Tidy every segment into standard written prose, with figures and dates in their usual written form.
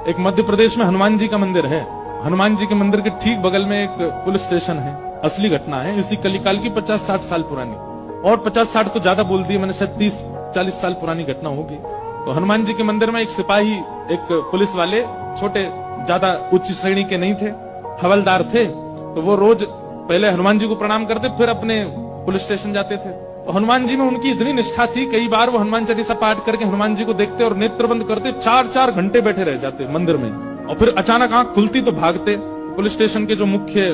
एक मध्य प्रदेश में हनुमान जी का मंदिर है। हनुमान जी के मंदिर के ठीक बगल में एक पुलिस स्टेशन है। असली घटना है, इसी कलिकाल की 50-60 साल पुरानी, और 50-60 तो ज्यादा बोल दी मैंने, शायद 30-40 साल पुरानी घटना होगी। तो हनुमान जी के मंदिर में एक सिपाही, एक पुलिस वाले, छोटे ज्यादा उच्च श्रेणी के नहीं थे, हवलदार थे। तो वो रोज पहले हनुमान जी को प्रणाम करते, फिर अपने पुलिस स्टेशन जाते थे। तो हनुमान जी में उनकी इतनी निष्ठा थी, कई बार वो हनुमान चालीसा पाठ करके हनुमान जी को देखते और नेत्र बंद करते, 4-4 घंटे बैठे रह जाते मंदिर में, और फिर अचानक आंख खुलती तो भागते। पुलिस स्टेशन के जो मुख्य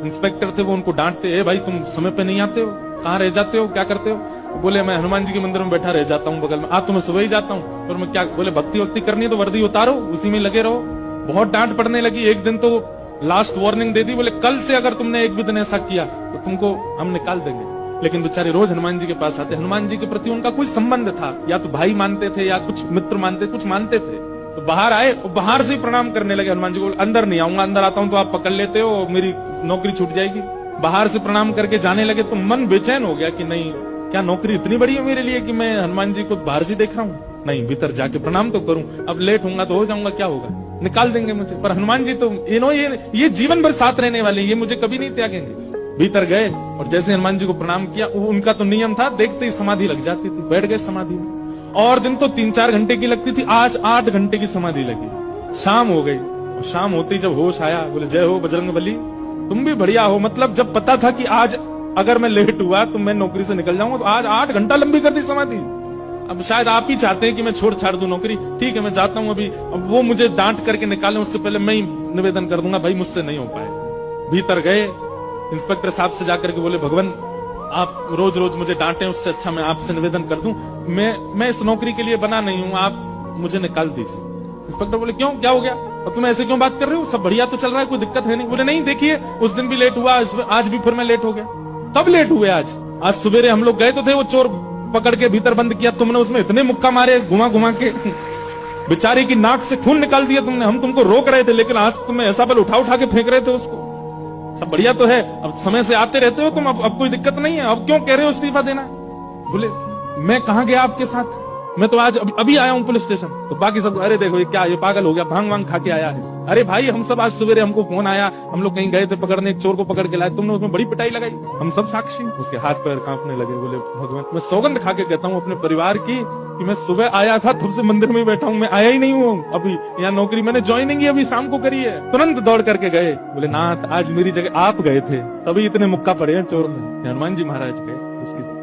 इंस्पेक्टर थे वो उनको डांटते, ए भाई तुम समय पे नहीं आते हो, कहाँ रह जाते हो, क्या करते हो? बोले मैं हनुमान जी के मंदिर में बैठा रह जाता हूँ बगल में। तो मैं सुबह ही जाता हूँ, और मैं क्या, बोले भक्ति वक्ति करनी है तो वर्दी उतारो, उसी में लगे रहो। बहुत डांट पड़ने लगी। एक दिन तो लास्ट वार्निंग दे दी, बोले कल से अगर तुमने एक भी दिन ऐसा किया तो तुमको हम निकाल देंगे। लेकिन बेचारे रोज हनुमान जी के पास आते। हनुमान जी के प्रति उनका कोई संबंध था, या तो भाई मानते थे या कुछ मित्र मानते, कुछ मानते थे। तो बाहर आए और बाहर से ही प्रणाम करने लगे हनुमान जी को। अंदर नहीं आऊंगा, अंदर आता हूं तो आप पकड़ लेते हो, मेरी नौकरी छूट जाएगी। बाहर से प्रणाम करके जाने लगे तो मन बेचैन हो गया कि नहीं, क्या नौकरी इतनी बड़ी है मेरे लिए कि मैं हनुमान जी को बाहर से देख रहा हूँ? नहीं, भीतर जाके प्रणाम तो करूं। अब लेट होऊंगा तो हो जाऊंगा, क्या होगा, निकाल देंगे मुझे। पर हनुमान जी तो ये जीवन भर साथ रहने वाले, ये मुझे कभी नहीं त्यागेंगे। भीतर गए और जैसे हनुमान जी को प्रणाम किया, उनका तो नियम था, देखते ही समाधि लग जाती थी, बैठ गए समाधि में। और दिन तो 3-4 घंटे की लगती थी, आज 8 घंटे की समाधि लगी। शाम हो गई, और शाम होते ही जब होश आया, बोले जय हो बजरंगबली, तुम भी बढ़िया हो। मतलब जब पता था कि आज अगर मैं लेट हुआ तो मैं नौकरी से निकल जाऊंगा, तो आज 8 घंटा लंबी कर दी समाधि। अब शायद आप ही चाहते हैं कि मैं छोड़ छाड़ दूं नौकरी, ठीक है मैं जाता हूं अभी। अब वो मुझे डांट करके निकालें उससे पहले मैं ही निवेदन कर दूंगा, भाई मुझसे नहीं हो पाए। भीतर गए, इंस्पेक्टर साहब से जाकर के बोले, भगवान आप रोज रोज मुझे डांटे, उससे अच्छा मैं आपसे निवेदन कर दूं, मैं इस नौकरी के लिए बना नहीं हूं, आप मुझे निकाल दीजिए। इंस्पेक्टर बोले क्यों, क्या हो गया, और तुम ऐसे क्यों बात कर रहे हो, सब बढ़िया तो चल रहा है, कोई दिक्कत है नहीं। बोले नहीं देखिए, उस दिन भी लेट हुआ, आज भी फिर मैं लेट हो गया। कब लेट हुए? आज सवेरे हम लोग गए तो थे, वो चोर पकड़ के भीतर बंद किया, तुमने उसमें इतने मुक्का मारे घुमा घुमा के, बेचारे की नाक से खून निकाल दिया तुमने। हम तुमको रोक रहे थे, लेकिन आज तुम्हें ऐसा बल उठा उठा के फेंक रहे थे उसको। सब बढ़िया तो है, अब समय से आते रहते हो तुम, अब कोई दिक्कत नहीं है, अब क्यों कह रहे हो इस्तीफा देना? बोले मैं कहां गया आपके साथ, मैं तो आज अभी आया हूं पुलिस स्टेशन। तो बाकी सब, अरे देखो ये क्या, ये पागल हो गया, भांग वांग खा के आया है। अरे भाई हम सब आज सवेरे, हमको फोन आया, हम लोग कहीं गए थे पकड़ने, एक चोर को पकड़ के लाए, तुमने उसमें बड़ी पिटाई लगाई, हम सब साक्षी। उसके हाथ पैर कांपने लगे। बोले भगवान, मैं सौगंध खा के कहता हूँ अपने परिवार की कि मैं सुबह आया था, तब से मंदिर में बैठा हूँ, मैं आया ही नहीं हूँ अभी यहाँ नौकरी, मैंने ज्वाइनिंग ही अभी शाम को करी है। तुरंत दौड़ करके गए, बोले नाथ आज मेरी जगह आप गए थे, तभी इतने मुक्का पड़े हैं चोर में। हनुमान जी महाराज गए उसकी